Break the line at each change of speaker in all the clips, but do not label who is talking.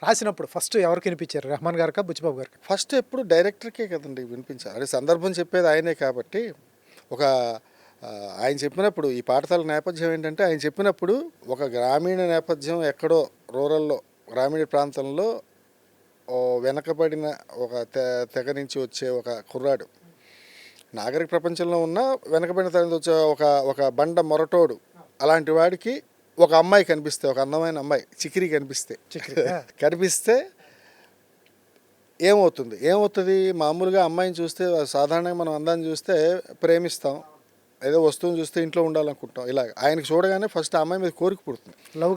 రాసినప్పుడు ఫస్ట్ ఎవరికి వినిపించారు? రెహమాన్ గారికా, బుచ్చిబాబు గారికి?
ఫస్ట్ ఎప్పుడు డైరెక్టర్కే కదండి వినిపించాలి. అదే సందర్భం చెప్పేది ఆయనే కాబట్టి ఒక ఆయన చెప్పినప్పుడు ఈ పాఠశాల నేపథ్యం ఏంటంటే ఆయన చెప్పినప్పుడు ఒక గ్రామీణ నేపథ్యం ఎక్కడో రూరల్లో గ్రామీణ ప్రాంతంలో వెనకబడిన ఒక తెగ నుంచి వచ్చే ఒక కుర్రాడు నాగరిక ప్రపంచంలో ఉన్న వెనకబడిన తెగ నుంచి వచ్చే ఒక బండ మొరటోడు అలాంటి వాడికి ఒక అమ్మాయి కనిపిస్తే, ఒక అందమైన అమ్మాయి చికిరి కనిపిస్తే కనిపిస్తే ఏమవుతుంది మామూలుగా అమ్మాయిని చూస్తే సాధారణంగా మనం అందాన్ని చూస్తే ప్రేమిస్తాం, ఏదో వస్తువుని చూస్తే ఇంట్లో ఉండాలనుకుంటాం. ఇలాగ ఆయనకి చూడగానే ఫస్ట్ అమ్మాయి మీద కోరిక పుడుతుంది. లవ్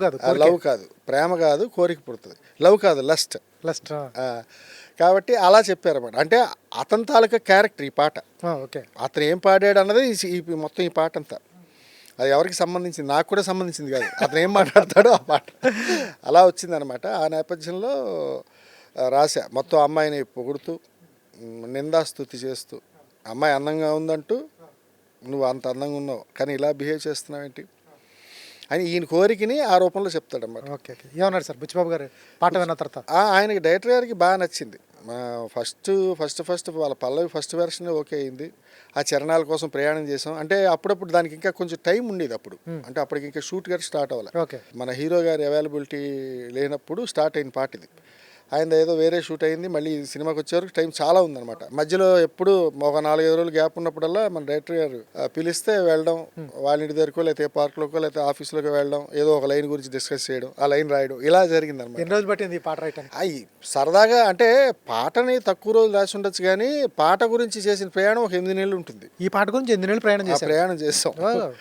కాదు, ప్రేమ కాదు, కోరిక పుడుతుంది. లవ్ కాదు, లస్ట్. కాబట్టి అలా చెప్పారన్నమాట. అంటే అతని తాలూకా క్యారెక్టర్ ఈ పాట. అతను ఏం పాడాడు అన్నది మొత్తం ఈ పాట అంతా. అది ఎవరికి సంబంధించింది, నాకు కూడా సంబంధించింది కాదు. అతను ఏం మాట్లాడతాడో ఆ పాట అలా వచ్చిందనమాట. ఆ నేపథ్యంలో రాశా మొత్తం అమ్మాయిని పొగుడుతూ నిందాస్తుతి చేస్తూ, అమ్మాయి అందంగా ఉందంటూ నువ్వు అంత అందంగా ఉన్నావు కానీ ఇలా బిహేవ్ చేస్తున్నావు ఏంటి అని ఈయన కోరికని ఆ రూపంలో చెప్తాడన్నమాట.
ఏమన్నాడు సార్ బుచ్చిబాబు గారు పాట విన్న తర్వాత?
ఆయనకి డైరెక్టర్ గారికి బాగా నచ్చింది. ఫస్ట్ వాళ్ళ పల్లవి ఫస్ట్ వెర్షన్ ఓకే అయింది. ఆ చరణాల కోసం ప్రయాణం చేసాం. అంటే అప్పుడప్పుడు దానికి ఇంకా కొంచెం టైం ఉండేది అప్పుడు. అంటే అప్పటికి ఇంకా షూట్ గారు స్టార్ట్ అవ్వాలి. మన హీరో గారి అవైలబిలిటీ లేనప్పుడు స్టార్ట్ అయిన పాట ఇది. ఆయన ఏదో వేరే షూట్ అయింది, మళ్ళీ సినిమాకి వచ్చేవరకు టైం చాలా ఉందన్నమాట. మధ్యలో ఎప్పుడు ఒక 4-5 రోజులు గ్యాప్ ఉన్నప్పుడల్లా మన డైరెక్టర్ గారు పిలిస్తే వెళ్ళడం, వాళ్ళ ఇంటి దగ్గరకో లేకపోతే పార్క్లోకో లేకపోతే ఆఫీస్లోకి వెళ్ళడం, ఏదో ఒక లైన్ గురించి డిస్కస్ చేయడం, ఆ లైన్ రాయడం, ఇలా జరిగిందన్నమాట.
ఎన్ని రోజులు పట్టింది ఈ పాట రాయటానికి?
అవి సరదాగా అంటే పాటని తక్కువ రోజులు రాసి ఉండొచ్చు కానీ పాట గురించి చేసిన ప్రయాణం ఒక 8 నెలలు ఉంటుంది.
ఈ పాట గురించి 8 నెలలు ప్రయాణం చేస్తాం.